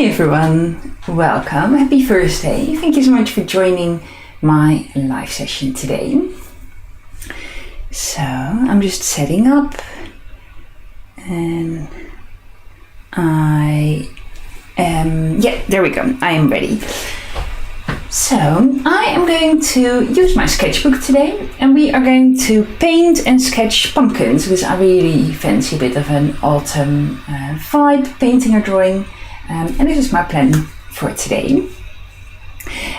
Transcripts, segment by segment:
Hi everyone, welcome, happy Thursday. Thank you so much for joining my live session today. So I'm just setting up and there we go, I am ready. So I am going to use my sketchbook today and we are going to paint and sketch pumpkins because I really fancy a bit of an autumn vibe, painting or drawing, and this is my plan for today.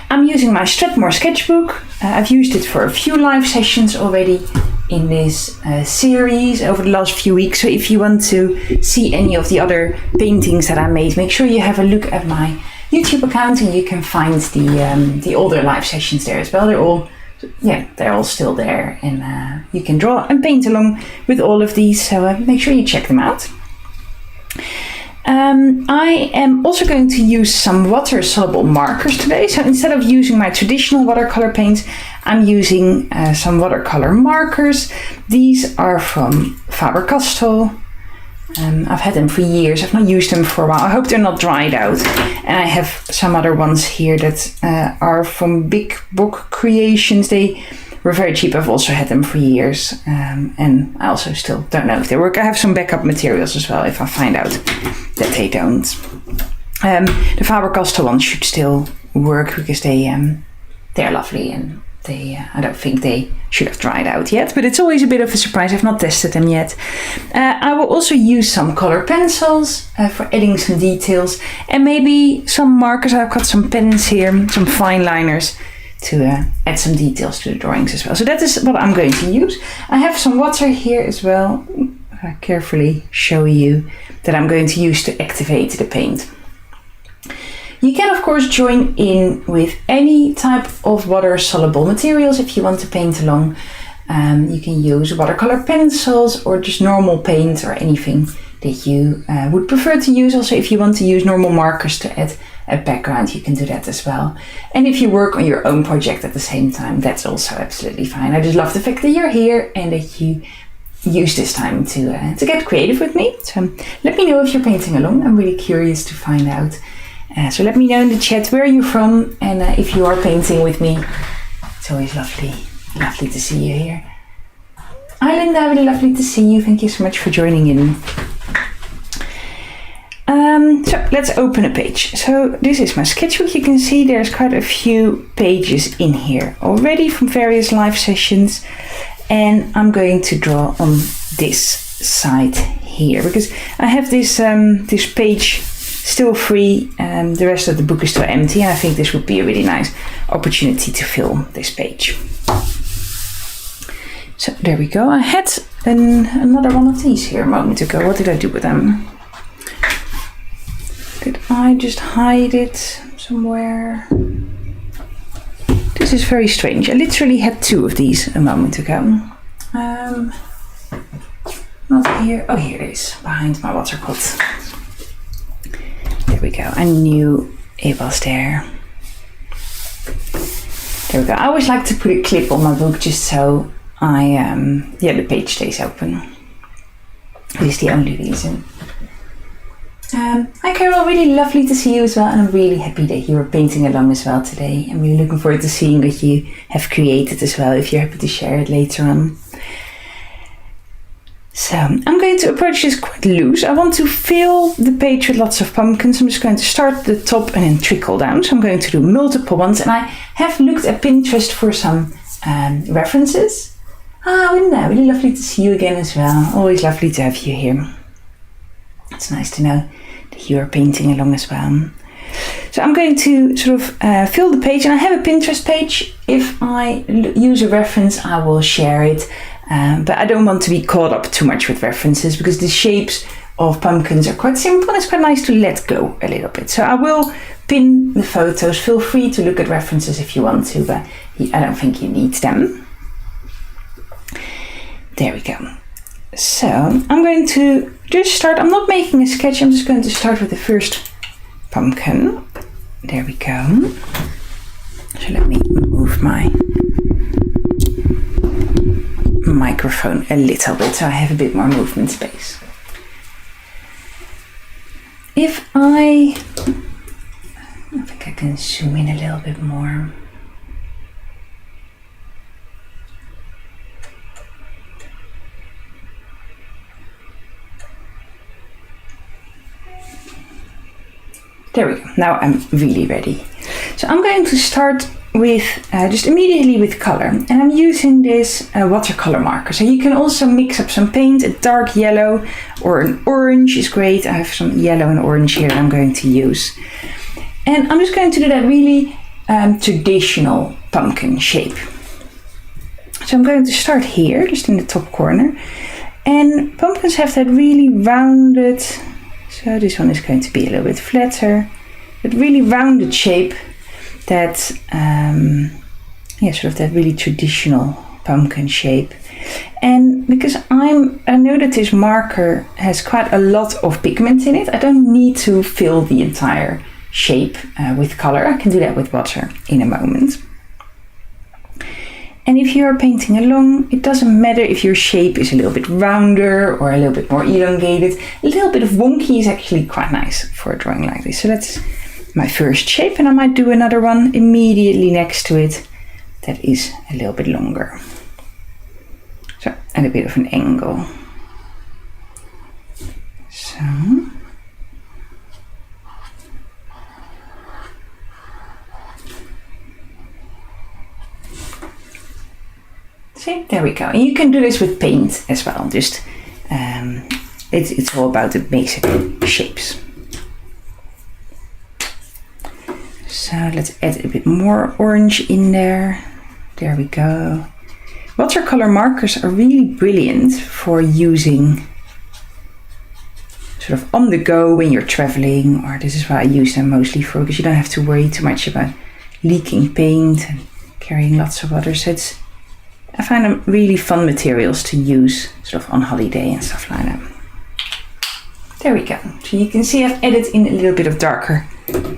I'm using my Strathmore sketchbook. I've used it for a few live sessions already in this series over the last few weeks. So if you want to see any of the other paintings that I made, make sure you have a look at my YouTube account and you can find the older live sessions there as well. They're all still there, and you can draw and paint along with all of these. So make sure you check them out. I am also going to use some water-soluble markers today. So instead of using my traditional watercolor paints, I'm using some watercolor markers. These are from Faber-Castell. I've had them for years. I've not used them for a while. I hope they're not dried out. And I have some other ones here that are from Big Book Creations. They were very cheap. I've also had them for years. And I also still don't know if they work. I have some backup materials as well if I find out that they don't. The Faber-Castell ones should still work because they're lovely, and I don't think they should have dried out yet, but it's always a bit of a surprise. I've not tested them yet. I will also use some color pencils for adding some details, and maybe some markers. I've got some pens here, some fine liners to add some details to the drawings as well. So that is what I'm going to use. I have some water here as well. I'll carefully show you that I'm going to use to activate the paint. You can of course join in with any type of water-soluble materials if you want to paint along. You can use watercolor pencils or just normal paint or anything that you would prefer to use. Also, if you want to use normal markers to add a background, you can do that as well. And if you work on your own project at the same time, that's also absolutely fine. I just love the fact that you're here and that you use this time to get creative with me. So let me know if you're painting along. I'm really curious to find out. So let me know in the chat where you're from, and if you are painting with me. It's always lovely to see you here. Hi Linda, really lovely to see you. Thank you so much for joining in. So let's open a page. So this is my sketchbook. You can see there's quite a few pages in here already from various live sessions, and I'm going to draw on this side here because I have this this page still free, and the rest of the book is still empty, and I think this would be a really nice opportunity to fill this page. So there we go. I had another one of these here a moment ago. What did I do with them? Did I just hide it somewhere? This is very strange. I literally had two of these a moment ago. Not here. Oh, here it is, behind my water pot. There we go. I knew it was there. There we go. I always like to put a clip on my book just so the page stays open. That is the only reason. Hi Carol, really lovely to see you as well, and I'm really happy that you are painting along as well today. I'm really looking forward to seeing what you have created as well, if you're happy to share it later on. So I'm going to approach this quite loose. I want to fill the page with lots of pumpkins. I'm just going to start at the top and then trickle down. So I'm going to do multiple ones, and I have looked at Pinterest for some references. Linda, really lovely to see you again as well. Always lovely to have you here. It's nice to know that you are painting along as well. So I'm going to sort of fill the page, and I have a Pinterest page. If I use a reference, I will share it. But I don't want to be caught up too much with references because the shapes of pumpkins are quite simple, and it's quite nice to let go a little bit. So I will pin the photos. Feel free to look at references if you want to, but I don't think you need them. There we go. So I'm going to just start. I'm not making a sketch. I'm just going to start with the first pumpkin. There we go. So let me move my microphone a little bit so I have a bit more movement space. If I can zoom in a little bit more. There we go. Now I'm really ready. So I'm going to start with just immediately with color, and I'm using this watercolor marker. So you can also mix up some paint. A dark yellow or an orange is great. I have some yellow and orange here I'm going to use, and I'm just going to do that really traditional pumpkin shape. So I'm going to start here, just in the top corner, and pumpkins have that really rounded, so this one is going to be a little bit flatter, but really rounded shape that, sort of that really traditional pumpkin shape. And because I know that this marker has quite a lot of pigment in it, I don't need to fill the entire shape with color. I can do that with water in a moment. And if you are painting along, it doesn't matter if your shape is a little bit rounder or a little bit more elongated. A little bit of wonky is actually quite nice for a drawing like this. So that's my first shape, and I might do another one immediately next to it that is a little bit longer. So, and a bit of an angle. So. See, there we go. And you can do this with paint as well. Just it's all about the basic shapes. So let's add a bit more orange in there. There we go. Watercolor markers are really brilliant for using sort of on the go when you're traveling, or this is what I use them mostly for, because you don't have to worry too much about leaking paint and carrying lots of water. So I find them really fun materials to use sort of on holiday and stuff like that. There we go. So you can see I've added in a little bit of darker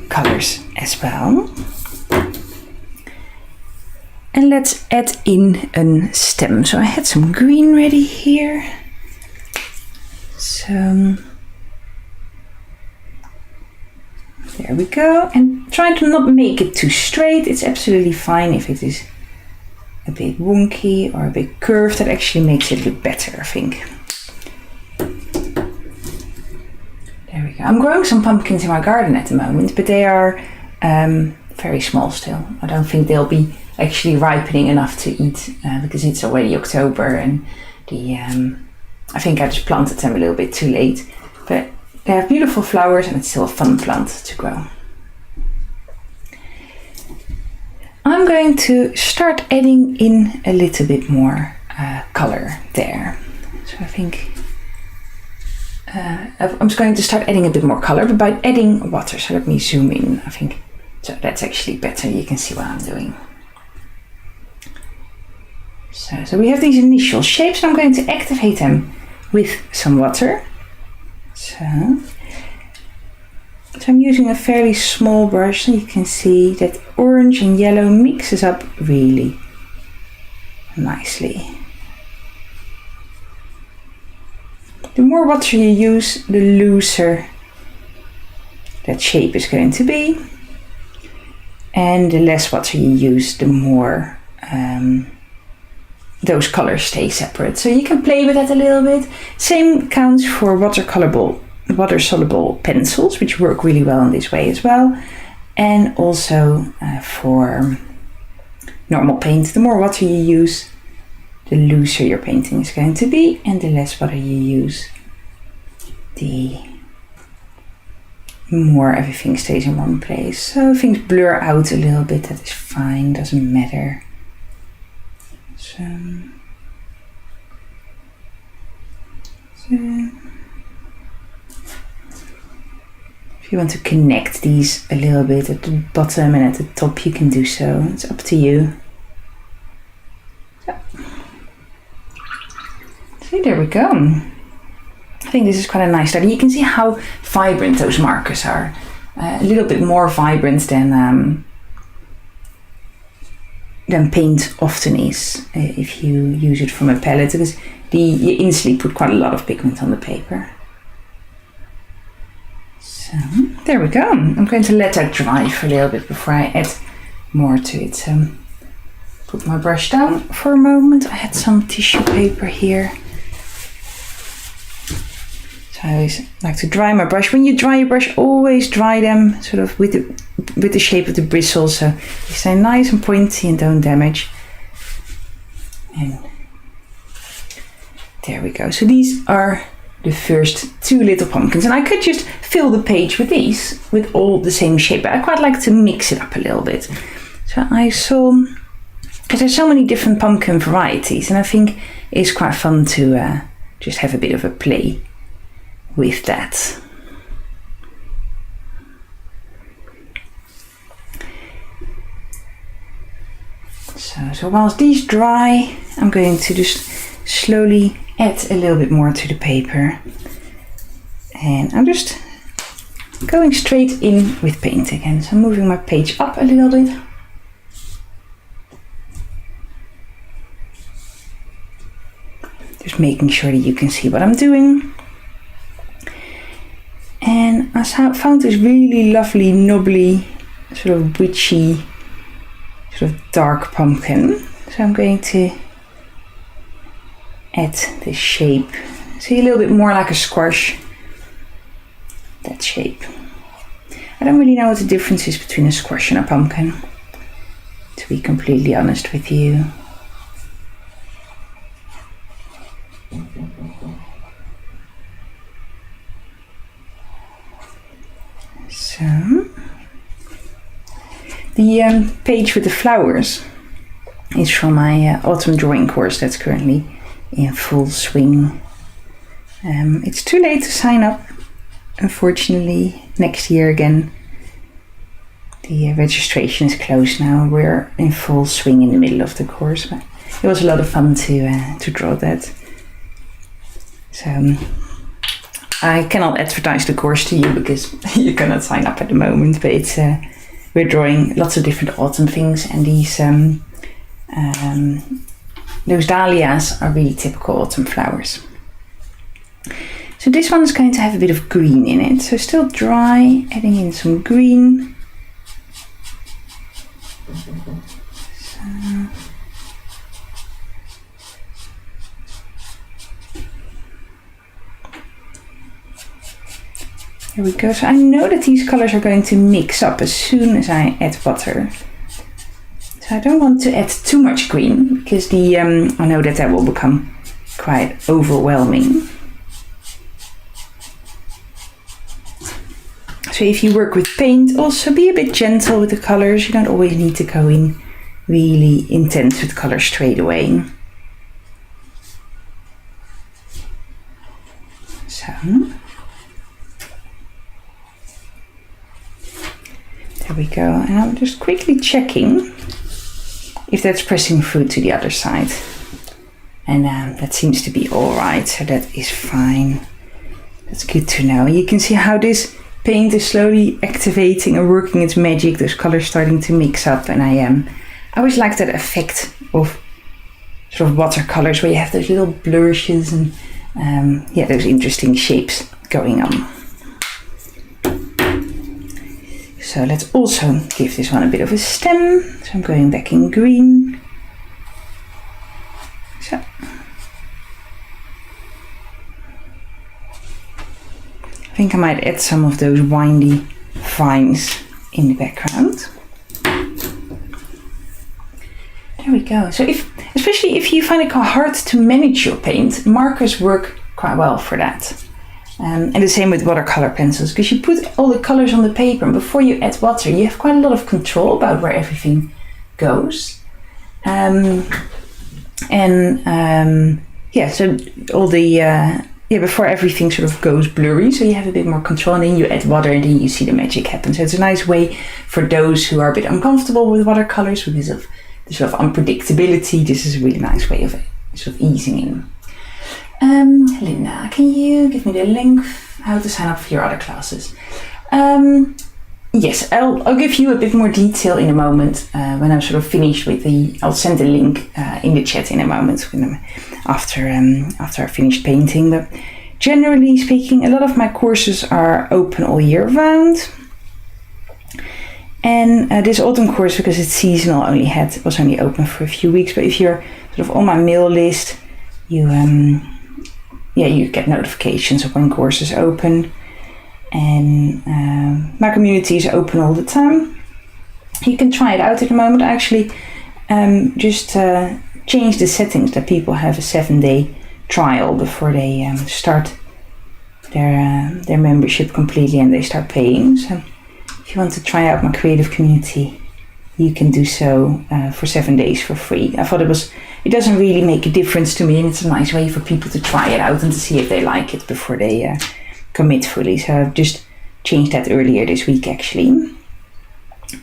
colors as well. And let's add in a stem. So I had some green ready here. So there we go. And try to not make it too straight. It's absolutely fine if it is a bit wonky or a bit curved. That actually makes it look better, I think. There we go. I'm growing some pumpkins in my garden at the moment, but they are very small still. I don't think they'll be actually ripening enough to eat because it's already October, and I think I just planted them a little bit too late. But they have beautiful flowers, and it's still a fun plant to grow. I'm going to start adding in a little bit more color there. So I think I'm just going to start adding a bit more color, but by adding water. So let me zoom in, I think. So that's actually better. You can see what I'm doing. So we have these initial shapes, and I'm going to activate them with some water. So I'm using a fairly small brush, so you can see that orange and yellow mixes up really nicely. The more water you use, the looser that shape is going to be. And the less water you use, the more those colors stay separate. So you can play with that a little bit. Same counts for water-soluble pencils, which work really well in this way as well. And also for normal paint, the more water you use, the looser your painting is going to be, and the less water you use, the more everything stays in one place. So things blur out a little bit, that is fine, doesn't matter. So if you want to connect these a little bit at the bottom and at the top, you can do so. It's up to you. So. See, there we go. I think this is quite a nice study. You can see how vibrant those markers are. A little bit more vibrant than paint often is if you use it from a palette, because you instantly put quite a lot of pigment on the paper. So there we go. I'm going to let that dry for a little bit before I add more to it. Put my brush down for a moment. I had some tissue paper here. So I always like to dry my brush. When you dry your brush, always dry them sort of with the shape of the bristles, so they stay nice and pointy and don't damage. And there we go. So these are the first 2 little pumpkins, and I could just fill the page with these with all the same shape, but I quite like to mix it up a little bit. So I saw, because there's so many different pumpkin varieties, and I think it's quite fun to just have a bit of a play with that. So whilst these dry, I'm going to just slowly add a little bit more to the paper, and I'm just going straight in with paint again. So I'm moving my page up a little bit. Just making sure that you can see what I'm doing. And I found this really lovely, knobbly, sort of witchy, sort of dark pumpkin. So I'm going to add this shape. See, a little bit more like a squash. That shape. I don't really know what the difference is between a squash and a pumpkin, to be completely honest with you. So, the page with the flowers is from my autumn drawing course that's currently in full swing. It's too late to sign up, unfortunately. Next year again. The registration is closed now. We're in full swing in the middle of the course, but it was a lot of fun to draw that. So I cannot advertise the course to you because you cannot sign up at the moment, but it's we're drawing lots of different autumn things, and these those dahlias are really typical autumn flowers. So this one is going to have a bit of green in it, so still dry, adding in some green. So there we go. So I know that these colors are going to mix up as soon as I add butter. So I don't want to add too much green, because the I know that will become quite overwhelming. So if you work with paint, also be a bit gentle with the colors. You don't always need to go in really intense with colors straight away. So there we go. And I'm just quickly checking if that's pressing through to the other side. And that seems to be all right, so that is fine. That's good to know. You can see how this paint is slowly activating and working its magic. Those colors starting to mix up, and I always like that effect of sort of watercolors where you have those little blushes and yeah, those interesting shapes going on. So let's also give this one a bit of a stem. So I'm going back in green. So. I think I might add some of those windy vines in the background. There we go. So especially if you find it quite hard to manage your paint, markers work quite well for that. And the same with watercolor pencils, because you put all the colors on the paper, and before you add water, you have quite a lot of control about where everything goes. Yeah, so all the before everything sort of goes blurry, so you have a bit more control, and then you add water, and then you see the magic happen. So it's a nice way for those who are a bit uncomfortable with watercolors because of the sort of unpredictability. This is a really nice way of sort of easing in. Linda, can you give me the link how to sign up for your other classes? Yes, I'll give you a bit more detail in a moment when I'm sort of finished with I'll send the link in the chat in a moment after I finished painting. But generally speaking, a lot of my courses are open all year round. And this autumn course, because it's seasonal, was only open for a few weeks. But if you're sort of on my mail list, you get notifications of when courses open. And my community is open all the time. You can try it out at the moment. I actually just change the settings that people have a 7-day trial before they start their membership completely and they start paying. So if you want to try out my creative community, you can do so for 7 days for free. I thought it doesn't really make a difference to me, and it's a nice way for people to try it out and to see if they like it before they commit fully. So I've just changed that earlier this week actually.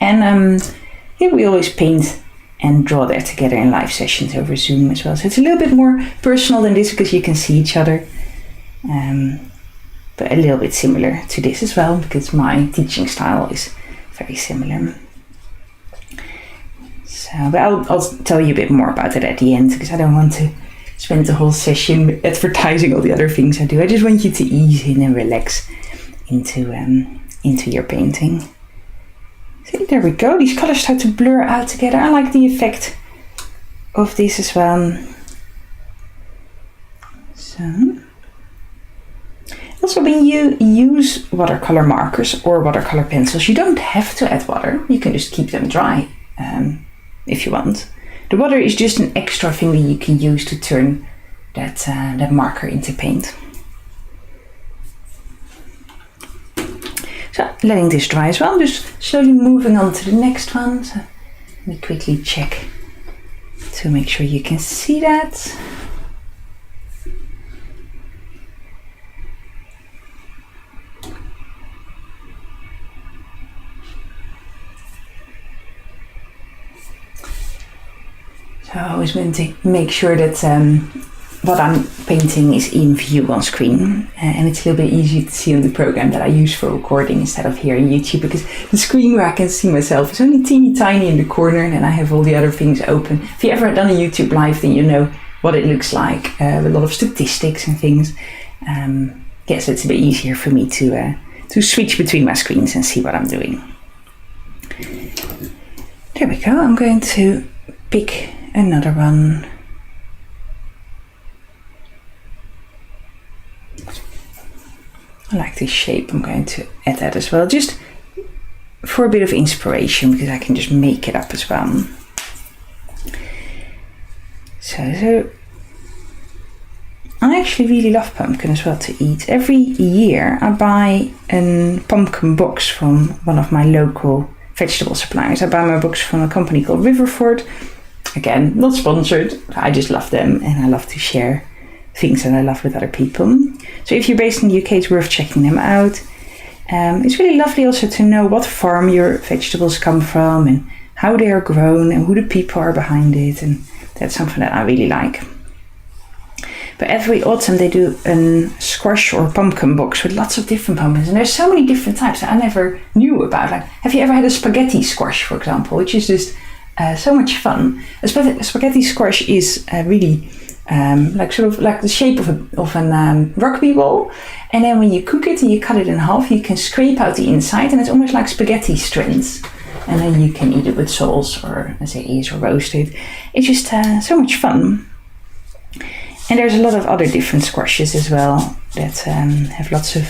And we always paint and draw there together in live sessions over Zoom as well. So it's a little bit more personal than this because you can see each other. But a little bit similar to this as well, because my teaching style is very similar. So, but I'll tell you a bit more about it at the end, because I don't want to spend the whole session advertising all the other things I do. I just want you to ease in and relax into your painting. So there we go. These colors start to blur out together. I like the effect of this as well. So, also when you use watercolor markers or watercolor pencils, you don't have to add water. You can just keep them dry if you want. The water is just an extra thing that you can use to turn that marker into paint. So letting this dry as well, just slowly moving on to the next one. So let me quickly check to make sure you can see that. So I always want to make sure that what I'm painting is in view on screen, and it's a little bit easier to see on the program that I use for recording instead of here on YouTube, because the screen where I can see myself is only teeny tiny in the corner, and then I have all the other things open. If you ever done a YouTube live, then you know what it looks like, a lot of statistics and things. So it's a bit easier for me to switch between my screens and see what I'm doing. There we go. I'm going to pick another one. I like this shape. I'm going to add that as well, just for a bit of inspiration, because I can just make it up as well. So I actually really love pumpkin as well to eat. Every year I buy a pumpkin box from one of my local vegetable suppliers. I buy my books from a company called Riverford. Again, not sponsored. I just love them, and I love to share things that I love with other people. So if you're based in the UK, it's worth checking them out. It's really lovely also to know what farm your vegetables come from and how they are grown and who the people are behind it, and that's something that I really like. But every autumn they do a squash or pumpkin box with lots of different pumpkins, and there's so many different types that I never knew about. Like, have you ever had a spaghetti squash, for example, which is just so much fun. A spaghetti squash is really like the shape of a rugby ball, and then when you cook it and you cut it in half, you can scrape out the inside, and it's almost like spaghetti strands, and then you can eat it with sauce or as it is, or roast it. It's just so much fun. And there's a lot of other different squashes as well that have lots of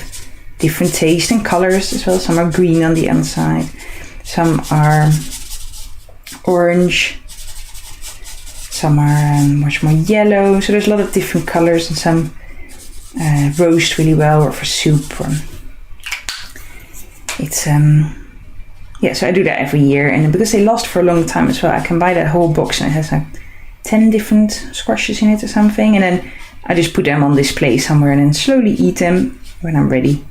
different tastes and colors as well. Some are green on the inside, some are orange, some are much more yellow. So there's a lot of different colors, and some roast really well or for soup. Or it's so I do that every year, and because they last for a long time as well, I can buy that whole box, and it has like 10 different squashes in it or something, and then I just put them on display somewhere and then slowly eat them when I'm ready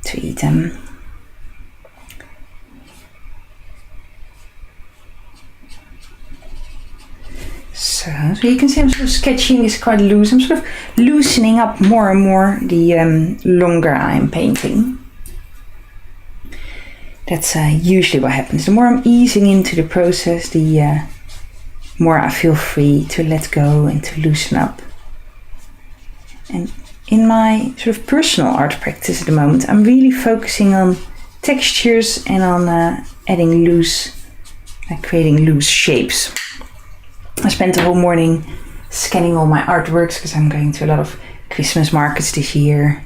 to eat them. So you can see I'm sort of sketching this quite loose. I'm sort of loosening up more and more the longer I'm painting. That's usually what happens. The more I'm easing into the process, the more I feel free to let go and to loosen up. And in my sort of personal art practice at the moment, I'm really focusing on textures and on adding loose, creating loose shapes. I spent the whole morning scanning all my artworks because I'm going to a lot of Christmas markets this year,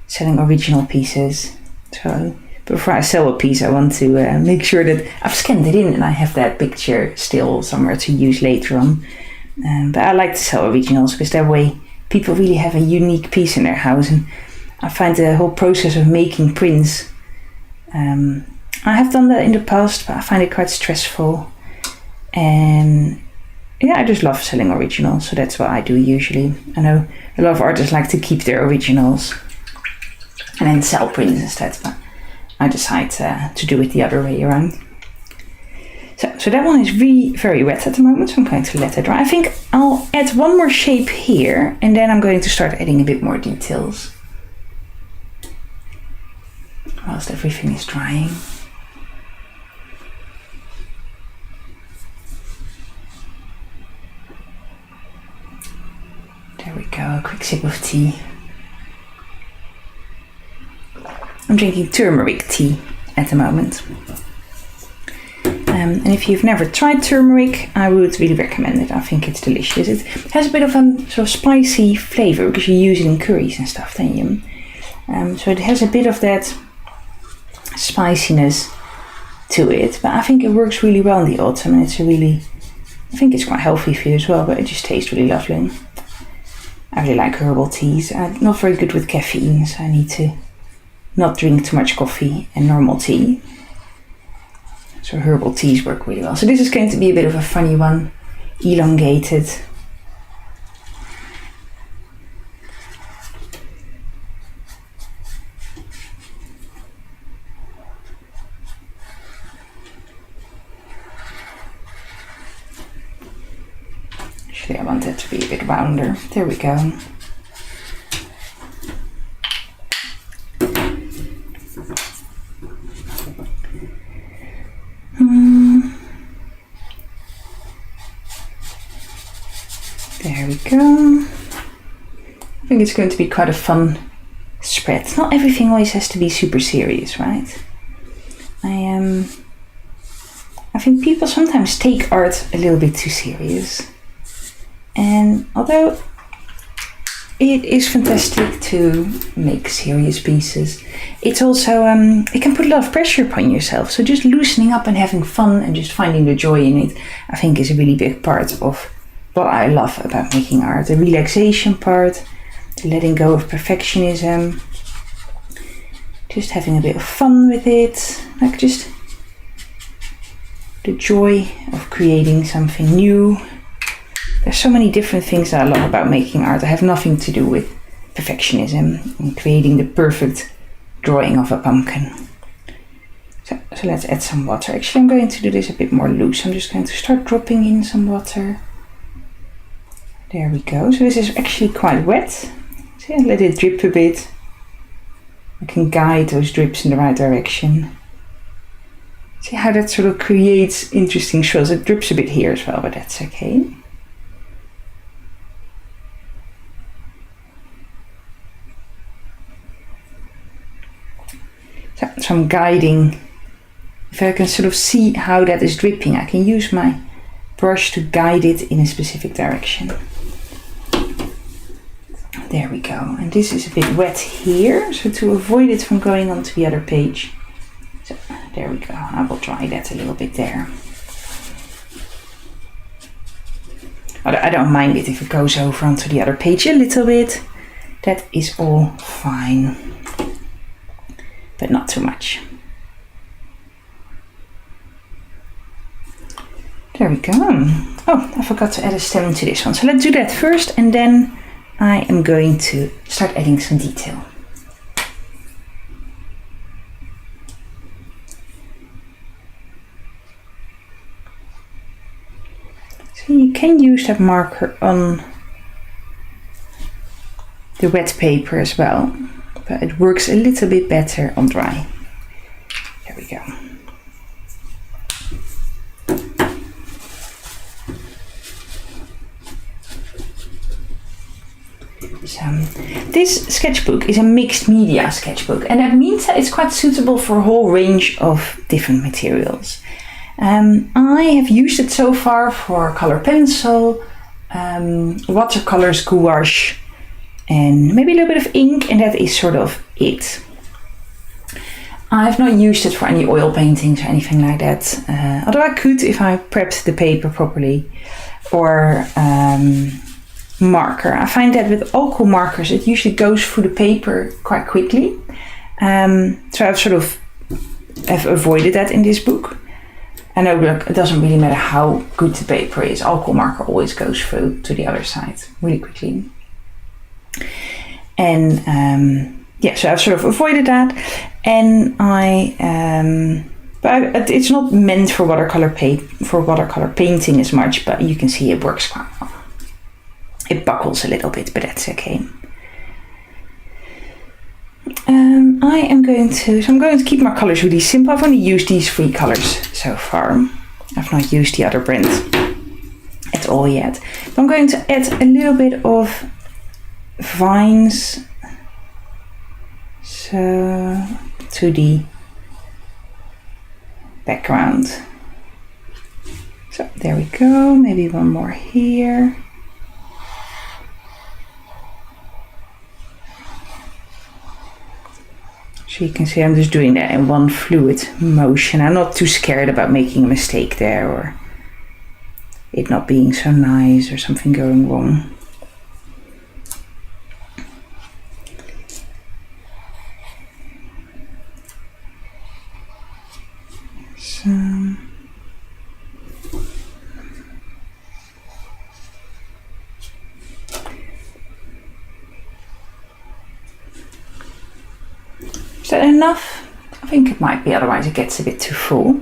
selling original pieces. So before I sell a piece, I want to make sure that I've scanned it in and I have that picture still somewhere to use later on. But I like to sell originals because that way people really have a unique piece in their house. And I find the whole process of making prints, I have done that in the past, but I find it quite stressful. And yeah, I just love selling originals, so that's what I do usually. I know a lot of artists like to keep their originals and then sell prints instead, but I decide to do it the other way around. So that one is really very wet at the moment, so I'm going to let it dry. I think I'll add one more shape here, and then I'm going to start adding a bit more details whilst everything is drying. There we go, a quick sip of tea. I'm drinking turmeric tea at the moment. And if you've never tried turmeric, I would really recommend it. I think it's delicious. It has a bit of a sort of spicy flavor because you use it in curries and stuff, don't you? So it has a bit of that spiciness to it, but I think it works really well in the autumn, and I think it's quite healthy for you as well, but it just tastes really lovely. I really like herbal teas. I'm not very good with caffeine, so I need to not drink too much coffee and normal tea. So herbal teas work really well. So this is going to be a bit of a funny one, elongated. Actually, I want it to be a bit rounder. There we go. There we go. I think it's going to be quite a fun spread. Not everything always has to be super serious, right? I think people sometimes take art a little bit too serious. And although it is fantastic to make serious pieces, it's also, it can put a lot of pressure upon yourself. So just loosening up and having fun and just finding the joy in it, I think is a really big part of what I love about making art. The relaxation part, the letting go of perfectionism, just having a bit of fun with it, like just the joy of creating something new. There's so many different things that I love about making art that have nothing to do with perfectionism and creating the perfect drawing of a pumpkin. So let's add some water. Actually, I'm going to do this a bit more loose. I'm just going to start dropping in some water. There we go. So this is actually quite wet. So let it drip a bit. I can guide those drips in the right direction. See how that sort of creates interesting swirls. It drips a bit here as well, but that's okay. So I'm guiding. If I can sort of see how that is dripping, I can use my brush to guide it in a specific direction. There we go. And this is a bit wet here, so to avoid it from going onto the other page. So there we go. I will dry that a little bit there. I don't mind it if it goes over onto the other page a little bit. That is all fine, but not too much. There we go. Oh, I forgot to add a stem to this one. So let's do that first, and then I am going to start adding some detail. So you can use that marker on the wet paper as well, but it works a little bit better on dry. There we go. So, this sketchbook is a mixed media sketchbook, and that means that it's quite suitable for a whole range of different materials. I have used it so far for color pencil, watercolors, gouache, and maybe a little bit of ink, and that is sort of it. I've not used it for any oil paintings or anything like that, although I could if I prepped the paper properly, or marker. I find that with alcohol markers it usually goes through the paper quite quickly, so I've avoided that in this book. I know, look, it doesn't really matter how good the paper is, alcohol marker always goes through to the other side really quickly. And so I've sort of avoided that, and but it's not meant for watercolor painting as much, but you can see it works quite well. It buckles a little bit, but that's okay. I'm going to keep my colors really simple. I've only used these 3 colors so far. I've not used the other brand at all yet. But I'm going to add a little bit of vines to the background. So there we go, maybe one more here. So you can see I'm just doing that in one fluid motion. I'm not too scared about making a mistake there, or it not being so nice, or something going wrong. So is that enough? I think it might be, otherwise it gets a bit too full.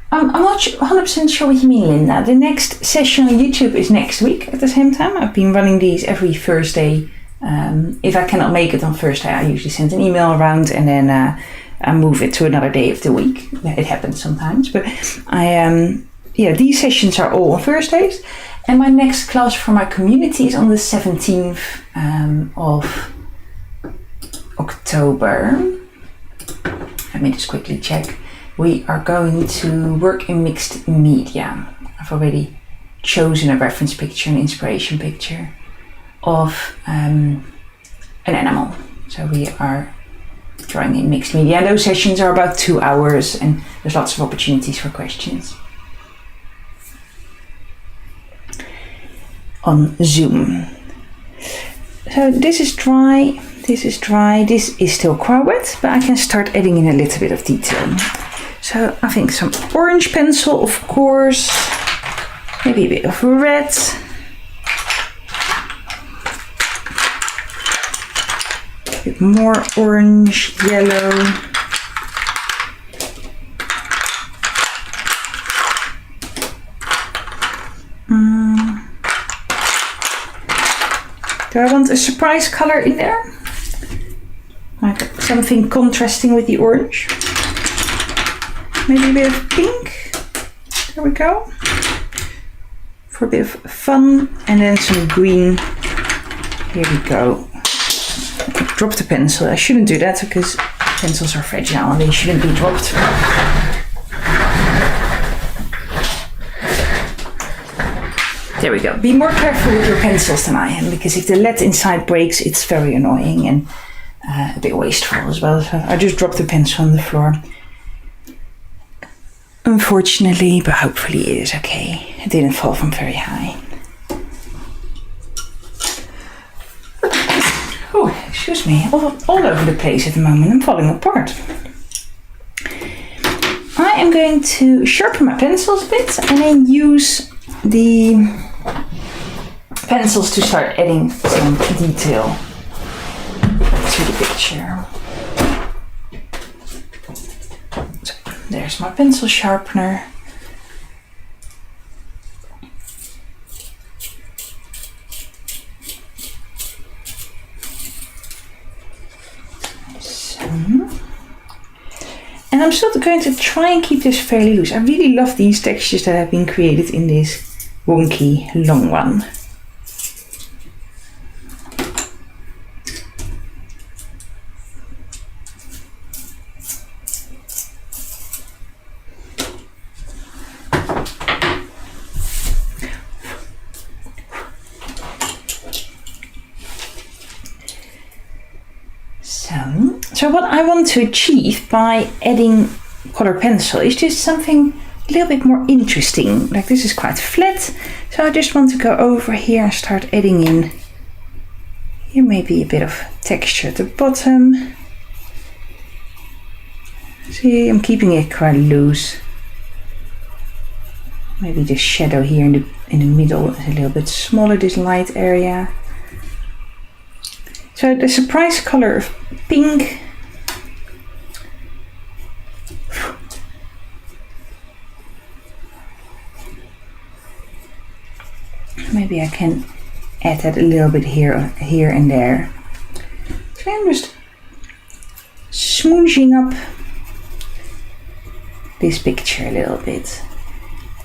I'm not 100% sure what you mean, Linda. The next session on YouTube is next week at the same time. I've been running these every Thursday. If I cannot make it on Thursday, I usually send an email around, and then I move it to another day of the week. It happens sometimes, but these sessions are all on Thursdays. And my next class for my community is on the 17th of October. Let me just quickly check. We are going to work in mixed media. I've already chosen a reference picture, an inspiration picture of an animal. So we are drawing in mixed media. And those sessions are about 2 hours, and there's lots of opportunities for questions on Zoom. So this is dry, this is dry, this is still quite wet, but I can start adding in a little bit of detail. So I think some orange pencil, of course, maybe a bit of red. A bit more orange, yellow. Do I want a surprise color in there? Like something contrasting with the orange. Maybe a bit of pink. There we go. For a bit of fun. And then some green. Here we go. Drop the pencil. I shouldn't do that because pencils are fragile and they shouldn't be dropped. There we go. Be more careful with your pencils than I am, because if the lead inside breaks, it's very annoying and a bit wasteful as well. So I just dropped the pencil on the floor. Unfortunately, but hopefully it is okay. It didn't fall from very high. Oh, excuse me. All over the place at the moment. I'm falling apart. I am going to sharpen my pencils a bit and then use the pencils to start adding some detail to the picture. So there's my pencil sharpener. I'm still going to try and keep this fairly loose. I really love these textures that have been created in this wonky long one. So what I want to achieve by adding color pencil is just something a little bit more interesting. Like this is quite flat, so I just want to go over here and start adding in here maybe a bit of texture at the bottom. See, I'm keeping it quite loose. Maybe the shadow here in the middle is a little bit smaller, this light area. So the surprise color of pink. Maybe I can add that a little bit here and there. So I'm just smooshing up this picture a little bit.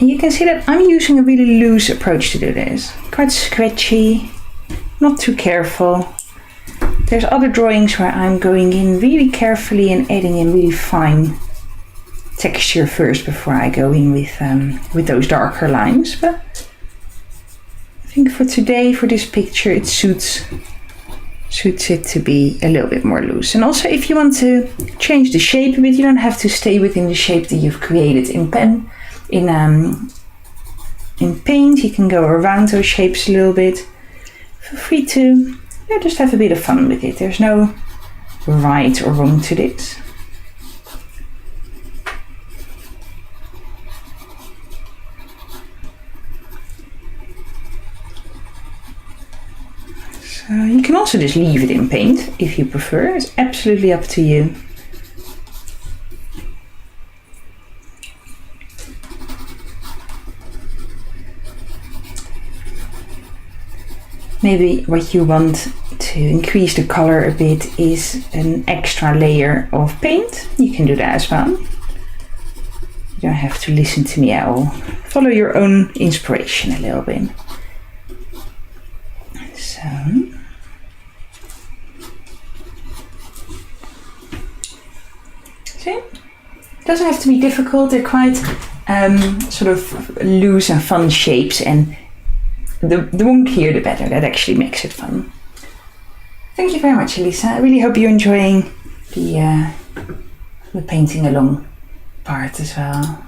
And you can see that I'm using a really loose approach to do this. Quite scratchy, not too careful. There's other drawings where I'm going in really carefully and adding in really fine texture first before I go in with those darker lines. But I think for today, for this picture, it suits it to be a little bit more loose. And also, if you want to change the shape a bit, you don't have to stay within the shape that you've created in paint. You can go around those shapes a little bit. Feel free to just have a bit of fun with it. There's no right or wrong to this. So you can also just leave it in paint if you prefer. It's absolutely up to you. Maybe what you want to increase the color a bit is an extra layer of paint. You can do that as well. You don't have to listen to me at all. Follow your own inspiration a little bit. So. See? It doesn't have to be difficult. They're quite sort of loose and fun shapes, and the wonkier the better. That actually makes it fun. Thank you very much, Elisa. I really hope you're enjoying the painting along part as well.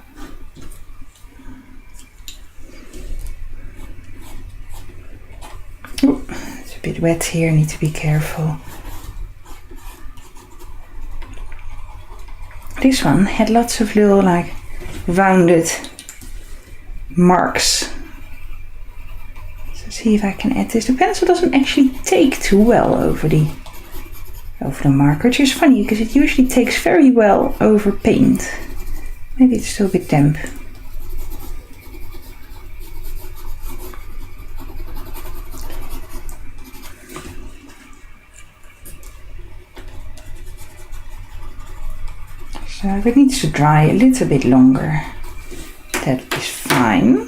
Ooh, it's a bit wet here, I need to be careful. This one had lots of little like rounded marks. So see if I can add this. The pencil doesn't actually take too well over the marker, which is funny because it usually takes very well over paint. Maybe it's still a bit damp. So it needs to dry a little bit longer. That is fine.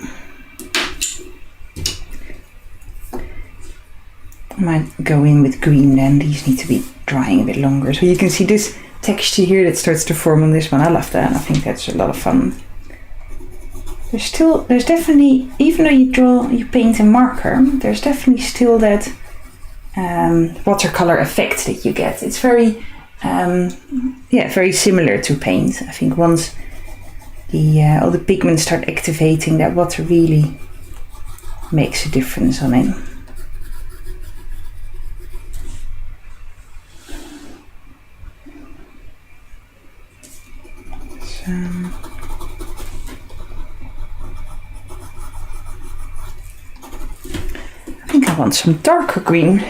I might go in with green then. These need to be drying a bit longer. So you can see this texture here that starts to form on this one. I love that. I think that's a lot of fun. There's definitely, even though you paint a marker, there's definitely still that watercolor effect that you get. It's very very similar to paint. I think once all the pigments start activating, that water really makes a difference on it. So I think I want some darker green.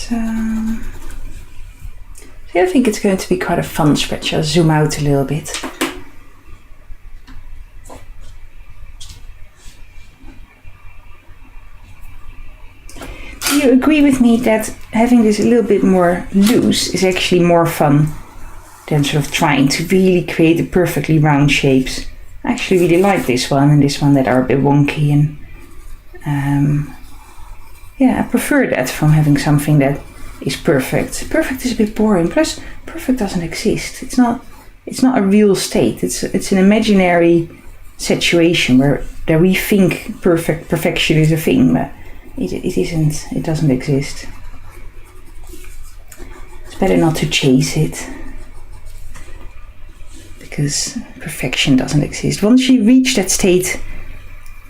So I think it's going to be quite a fun sketch. I'll zoom out a little bit. Do you agree with me that having this a little bit more loose is actually more fun than sort of trying to really create the perfectly round shapes? I actually really like this one and this one that are a bit wonky, and yeah, I prefer that from having something that is perfect. Perfect is a bit boring. Plus, perfect doesn't exist. It's not a real state. It's an imaginary situation where we think perfection is a thing, but it isn't. It doesn't exist. It's better not to chase it, because perfection doesn't exist. Once you reach that state,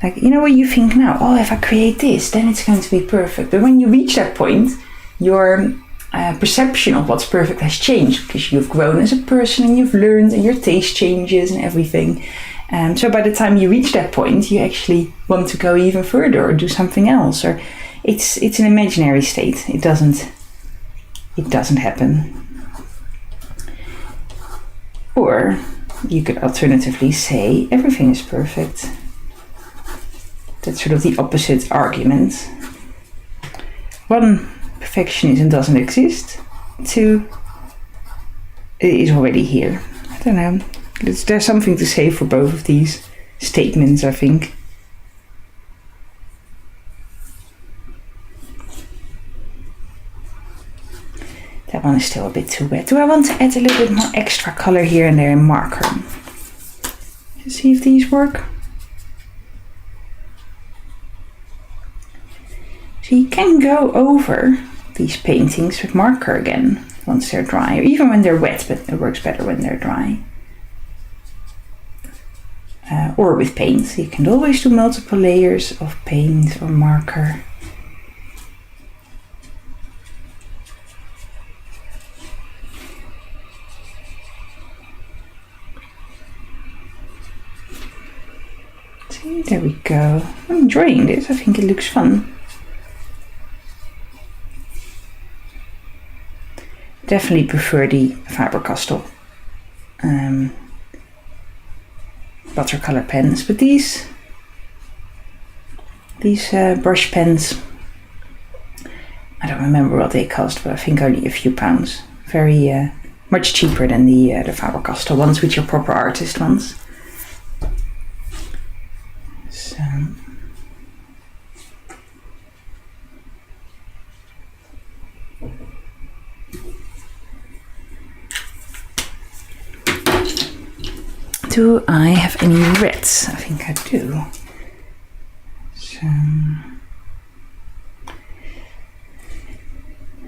like, you know, what you think now, oh, if I create this, then it's going to be perfect. But when you reach that point, your perception of what's perfect has changed, because you've grown as a person and you've learned and your taste changes and everything. So by the time you reach that point, you actually want to go even further or do something else. Or it's an imaginary state. It doesn't happen. Or you could alternatively say everything is perfect. That's sort of the opposite argument. One, perfectionism doesn't exist. Two, it is already here. I don't know. There's something to say for both of these statements, I think. That one is still a bit too wet. Do I want to add a little bit more extra color here and there in marker? Let's see if these work. So you can go over these paintings with marker again once they're dry, or even when they're wet, but it works better when they're dry. Or with paint. You can always do multiple layers of paint or marker. See, there we go. I'm enjoying this. I think it looks fun. Definitely prefer the Faber-Castell watercolor pens, but these brush pens, I don't remember what they cost, but I think only a few pounds. Very much cheaper than the Faber-Castell ones, which are proper artist ones. So. Do I have any reds? I think I do.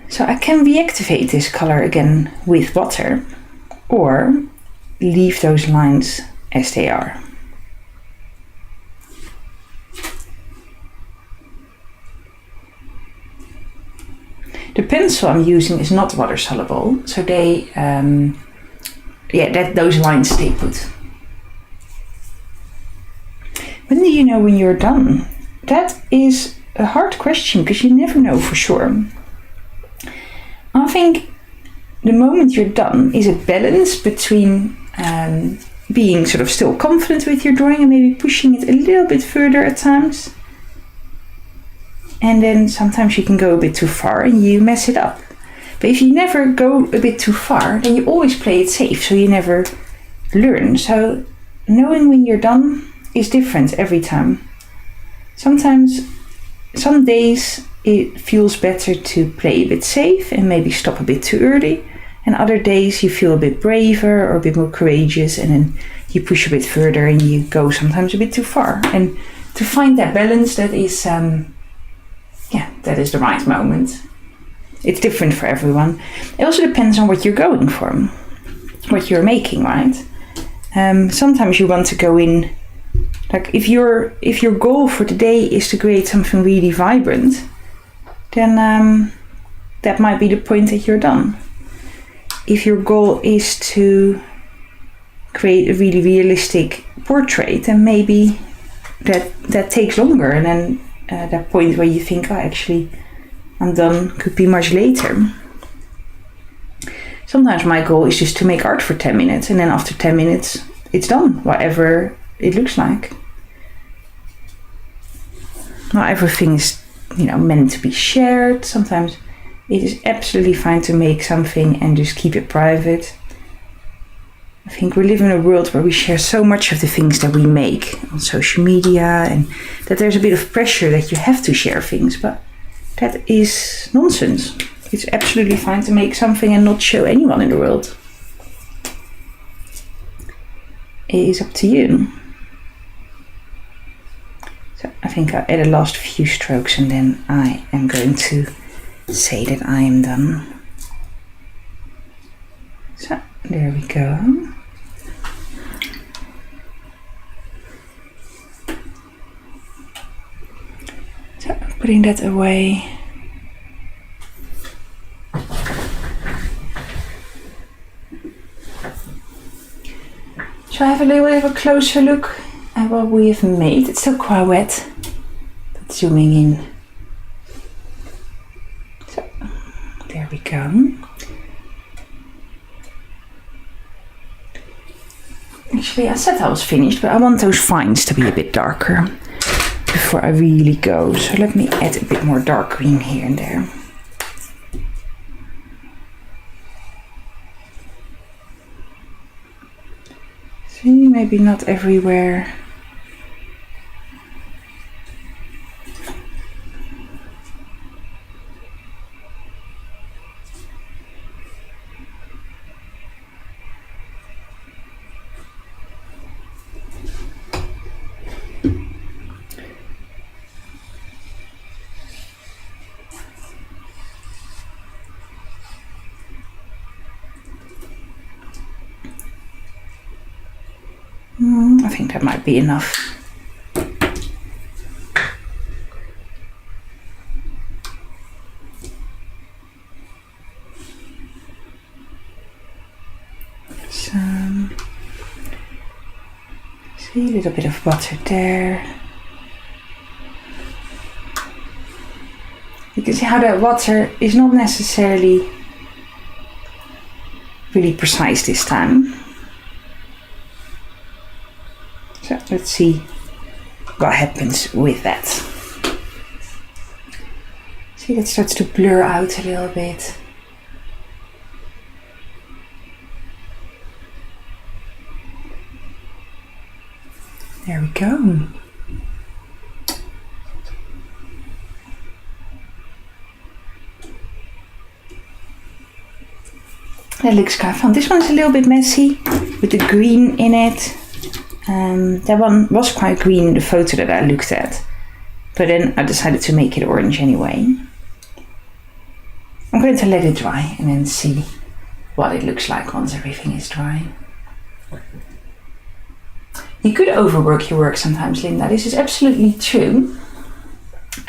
So I can reactivate this color again with water, or leave those lines as they are. The pencil I'm using is not water soluble, so they, those lines stay put. When do you know when you're done? That is a hard question, because you never know for sure. I think the moment you're done is a balance between being sort of still confident with your drawing and maybe pushing it a little bit further at times. And then sometimes you can go a bit too far and you mess it up. But if you never go a bit too far, then you always play it safe, so you never learn. So knowing when you're done is different every time. Sometimes, some days it feels better to play a bit safe and maybe stop a bit too early, and other days you feel a bit braver or a bit more courageous, and then you push a bit further and you go sometimes a bit too far. And to find that balance, that is the right moment. It's different for everyone. It also depends on what you're going for, what you're making, right? Sometimes you want to go in, like if your goal for the day is to create something really vibrant, then that might be the point that you're done. If your goal is to create a really realistic portrait, then maybe that takes longer, and then that point where you think, oh, actually I'm done, could be much later. Sometimes my goal is just to make art for 10 minutes and then after 10 minutes it's done, whatever it looks like. Not everything is, meant to be shared. Sometimes it is absolutely fine to make something and just keep it private. I think we live in a world where we share so much of the things that we make on social media, and that there's a bit of pressure that you have to share things, but that is nonsense. It's absolutely fine to make something and not show anyone in the world. It is up to you. So I think I'll add a last few strokes and then I am going to say that I am done. So there we go. So putting that away. So I have a little bit of a closer look at what we have made. It's still quite wet, but zooming in. So there we go. Actually, I said I was finished, but I want those vines to be a bit darker before I really go. So let me add a bit more dark green here and there. See, maybe not everywhere. I think that might be enough. Some, see, a little bit of water there. You can see how that water is not necessarily really precise this time. So let's see what happens with that. See, that starts to blur out a little bit. There we go. That looks kind of fun. This one's a little bit messy with the green in it. That one was quite green in the photo that I looked at, but then I decided to make it orange anyway. I'm going to let it dry and then see what it looks like once everything is dry. You could overwork your work sometimes, Linda. This is absolutely true.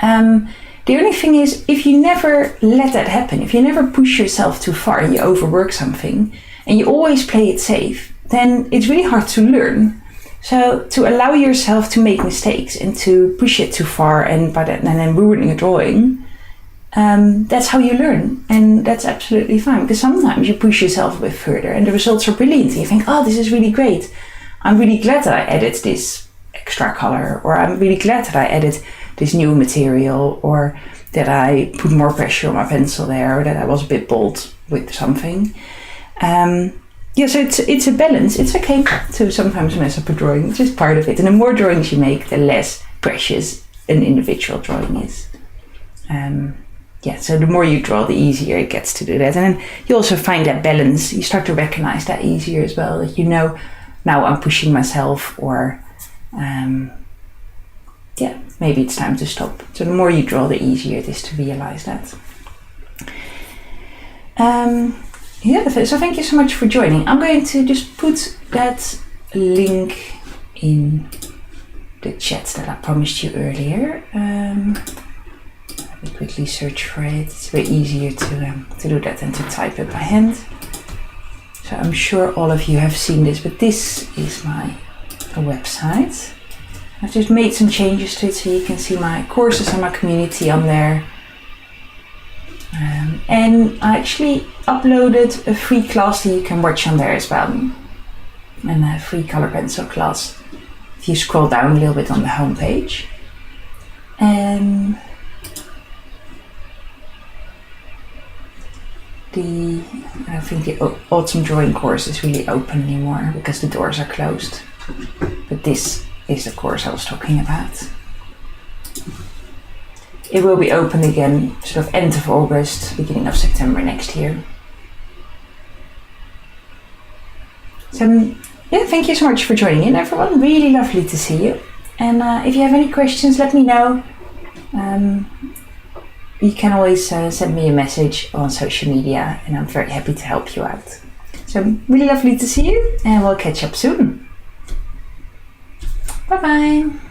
The only thing is, if you never let that happen, if you never push yourself too far and you overwork something, and you always play it safe, then it's really hard to learn. So to allow yourself to make mistakes and to push it too far and by that and then ruining a drawing, that's how you learn, and that's absolutely fine, because sometimes you push yourself a bit further and the results are brilliant and you think, oh, this is really great. I'm really glad that I added this extra color, or I'm really glad that I added this new material, or that I put more pressure on my pencil there, or that I was a bit bold with something. Yeah, so it's a balance. It's okay to sometimes mess up a drawing. It's just part of it. And the more drawings you make, the less precious an individual drawing is. Yeah, so the more you draw, the easier it gets to do that. And then you also find that balance. You start to recognize that easier as well. That you know, now I'm pushing myself, or yeah, maybe it's time to stop. So the more you draw, the easier it is to realize that. Yeah, so thank you so much for joining. I'm going to just put that link in the chat that I promised you earlier. Let me quickly search for it. It's way easier to do that than to type it by hand. So I'm sure all of you have seen this, but this is my website. I've just made some changes to it so you can see my courses and my community on there. And I actually uploaded a free class that you can watch on there as well. And a free color pencil class. If you scroll down a little bit on the home page. I think the autumn drawing course is really open anymore because the doors are closed. But this is the course I was talking about. It will be open again sort of end of August, beginning of September next year. So yeah, thank you so much for joining in, everyone. Really lovely to see you. And if you have any questions, let me know. You can always send me a message on social media, and I'm very happy to help you out. So really lovely to see you, and we'll catch up soon. Bye bye.